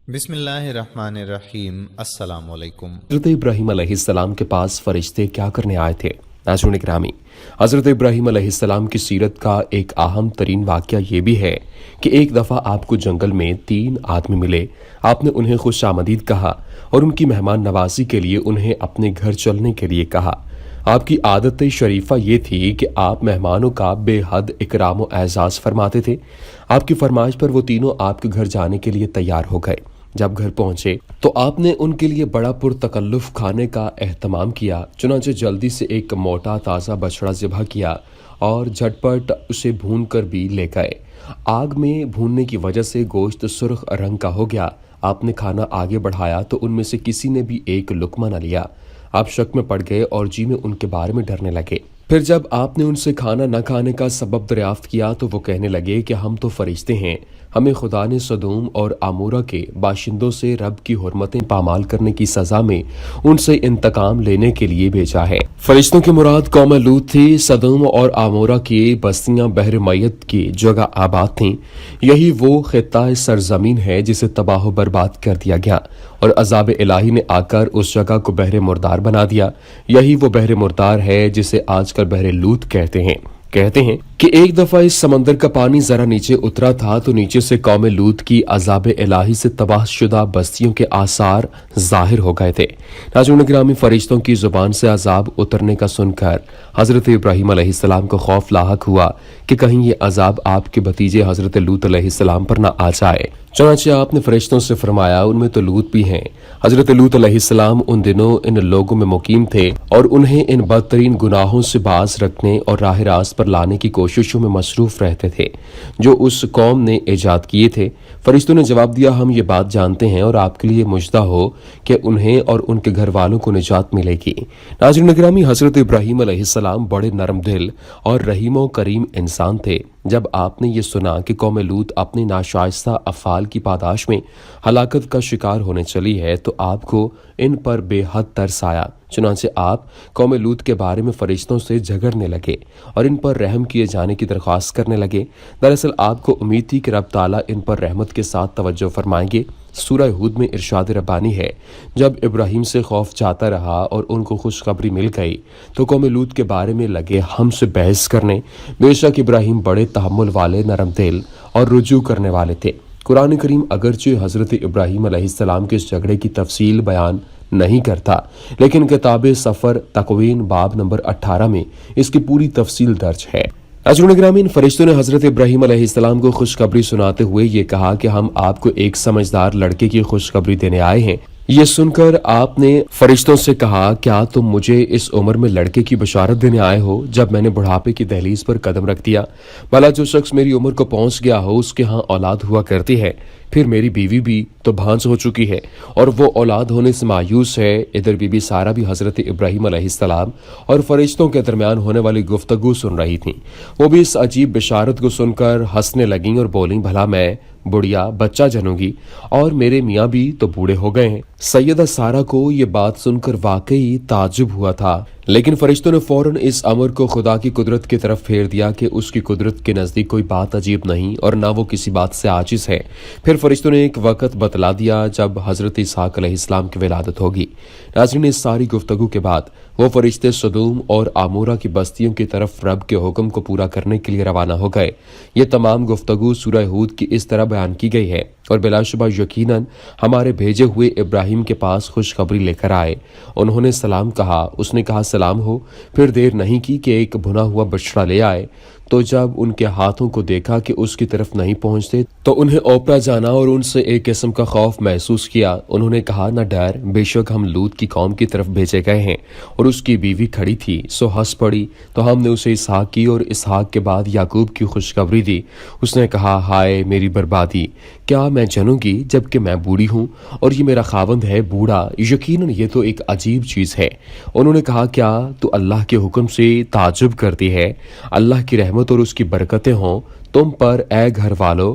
بسم اللہ الرحمن الرحیم۔ السلام علیکم۔ حضرت ابراہیم علیہ السلام کے پاس فرشتے کیا کرنے آئے تھے؟ ناظرین گرامی، حضرت ابراہیم علیہ السلام کی سیرت کا ایک اہم ترین واقعہ یہ بھی ہے کہ ایک دفعہ آپ کو جنگل میں 3 آدمی ملے۔ آپ نے انہیں خوش آمدید کہا اور ان کی مہمان نوازی کے لیے انہیں اپنے گھر چلنے کے لیے کہا۔ آپ کی عادت شریفہ یہ تھی کہ آپ مہمانوں کا بے حد اکرام و اعزاز فرماتے تھے۔ آپ کی فرمائش پر وہ تینوں آپ کے گھر جانے کے لیے تیار ہو گئے۔ جب گھر پہنچے تو آپ نے ان کے لیے بڑا پرتکلف کھانے کا اہتمام کیا۔ چنانچہ جلدی سے ایک موٹا تازہ بچڑا ذبح کیا اور جھٹپٹ اسے بھون کر بھی لے گئے۔ آگ میں بھوننے کی وجہ سے گوشت سرخ رنگ کا ہو گیا۔ آپ نے کھانا آگے بڑھایا تو ان میں سے کسی نے بھی ایک لقمہ نہ لیا۔ آپ شک میں پڑ گئے اور جی میں ان کے بارے میں ڈرنے لگے۔ پھر جب آپ نے ان سے کھانا نہ کھانے کا سبب دریافت کیا تو وہ کہنے لگے کہ ہم تو فرشتے ہیں، ہمیں خدا نے سدوم اور عمورہ کے باشندوں سے رب کی حرمتیں پامال کرنے کی سزا میں ان سے انتقام لینے کے لیے بھیجا ہے۔ فرشتوں کی مراد قوم لوط تھی۔ سدوم اور عمورہ کی بستیاں بحر میت کی جگہ آباد تھیں۔ یہی وہ خطہ سرزمین ہے جسے تباہ و برباد کر دیا گیا اور عذاب الہی نے آ کر اس جگہ کو بحر مردار بنا دیا۔ یہی وہ بحر مردار ہے جسے آج کل بحر لوط کہتے ہیں کہ ایک دفعہ اس سمندر کا پانی ذرا نیچے اترا تھا تو نیچے سے قوم لوط کی عذاب الہی سے تباہ شدہ بستیوں کے آثار ظاہر ہو گئے تھے۔ ناظرین گرامی، فرشتوں کی زبان سے عذاب اترنے کا سن کر حضرت ابراہیم علیہ السلام کو خوف لاحق ہوا کہ کہیں یہ عذاب آپ کے بھتیجے حضرت لوط علیہ السلام پر نہ آ جائے۔ چنانچہ آپ نے فرشتوں سے فرمایا ان میں تو لوط بھی ہیں۔ حضرت لوط علیہ السلام ان دنوں ان لوگوں میں مقیم تھے اور انہیں ان بدترین گناہوں سے باز رکھنے اور راہ راست پر لانے کی کوششوں میں مصروف رہتے تھے جو اس قوم نے ایجاد کیے تھے۔ فرشتوں نے جواب دیا، ہم یہ بات جانتے ہیں اور آپ کے لیے مژدہ ہو کہ انہیں اور ان کے گھر والوں کو نجات ملے گی۔ ناظرین گرامی، حضرت ابراہیم علیہ السلام بڑے نرم دل اور رحیم و کریم انسان تھے۔ جب آپ نے یہ سنا کہ قوم لوط اپنی ناشائستہ افعال کی پاداش میں ہلاکت کا شکار ہونے چلی ہے تو آپ کو ان پر بے حد ترس آیا۔ چنانچہ آپ قوم لوط کے بارے میں فرشتوں سے جھگڑنے لگے اور ان پر رحم کیے جانے کی درخواست کرنے لگے۔ دراصل آپ کو امید تھی کہ رب تعالیٰ ان پر رحمت کے ساتھ توجہ فرمائیں گے۔ سورہ ہود میں ارشاد ربانی ہے، جب ابراہیم سے خوف جاتا رہا اور ان کو خوشخبری مل گئی تو قوم لوط کے بارے میں لگے ہم سے بحث کرنے۔ بے شک ابراہیم بڑے تحمل والے، نرم دل اور رجوع کرنے والے تھے۔ قرآن کریم اگرچہ حضرت ابراہیم علیہ السلام کے اس جھگڑے کی تفصیل بیان نہیں کرتا، لیکن کتاب سفر تکوین باب نمبر 18 میں اس کی پوری تفصیل درج ہے۔ ناظرین گرامی، فرشتوں نے حضرت ابراہیم علیہ السلام کو خوشخبری سناتے ہوئے یہ کہا کہ ہم آپ کو ایک سمجھدار لڑکے کی خوشخبری دینے آئے ہیں۔ یہ سن کر آپ نے فرشتوں سے کہا، کیا تم مجھے اس عمر میں لڑکے کی بشارت دینے آئے ہو جب میں نے بڑھاپے کی دہلیز پر قدم رکھ دیا؟ بھلا جو شخص میری عمر کو پہنچ گیا ہو اس کے ہاں اولاد ہوا کرتی ہے، پھر میری بیوی بھی تو بھانس ہو چکی ہے اور وہ اولاد ہونے سے مایوس ہے۔ ادھر بی بی سارہ بھی حضرت ابراہیم علیہ السلام اور فرشتوں کے درمیان ہونے والی گفتگو سن رہی تھیں۔ وہ بھی اس عجیب بشارت کو سن کر ہنسنے لگیں اور بولیں، بھلا میں بڑھیا بچہ جنوں گی اور میرے میاں بھی تو بوڑھے ہو گئے ہیں۔ سیدہ سارہ کو یہ بات سن کر واقعی تعجب ہوا تھا، لیکن فرشتوں نے فوراً اس امر کو خدا کی قدرت کی طرف پھیر دیا کہ اس کی قدرت کے نزدیک کوئی بات عجیب نہیں اور نہ وہ کسی بات سے عاجز ہے۔ پھر فرشتوں نے ایک وقت بتلا دیا جب حضرت اسحاق علیہ السلام کی ولادت ہوگی۔ ناظرین، اس ساری گفتگو کے بعد وہ فرشتے سدوم اور عمورہ کی بستیوں کی طرف رب کے حکم کو پورا کرنے کے لیے روانہ ہو گئے۔ یہ تمام گفتگو سورہ ہود کی اس طرح بیان کی گئی ہے اور بلا شبہ یقیناً ہمارے بھیجے ہوئے ابراہیم کے پاس خوشخبری لے کر آئے۔ انہوں نے سلام کہا، اس نے کہا سلام ہو۔ پھر دیر نہیں کی کہ ایک بھنا ہوا بچڑا لے آئے، تو جب ان کے ہاتھوں کو دیکھا کہ اس کی طرف نہیں پہنچتے تو انہیں اوپرا جانا اور ان سے ایک قسم کا خوف محسوس کیا۔ انہوں نے کہا، نہ ڈر، بے شک ہم لوط کی قوم کی طرف بھیجے گئے ہیں۔ اور اس کی بیوی کھڑی تھی سو ہنس پڑی، تو ہم نے اسے اسحاق کی اور اسحاق کے بعد یعقوب کی خوشخبری دی۔ اس نے کہا، ہائے میری بربادی، کیا میں جنوں گی جبکہ میں بوڑھی ہوں اور یہ میرا خاوند ہے بوڑھا؟ یقیناً یہ تو ایک عجیب چیز ہے۔ انہوں نے کہا، کیا تو اللہ کے حکم سے تعجب کرتی ہے؟ اللہ کی رحمت اور اس کی برکتیں ہوں تم پر اے گھر والو۔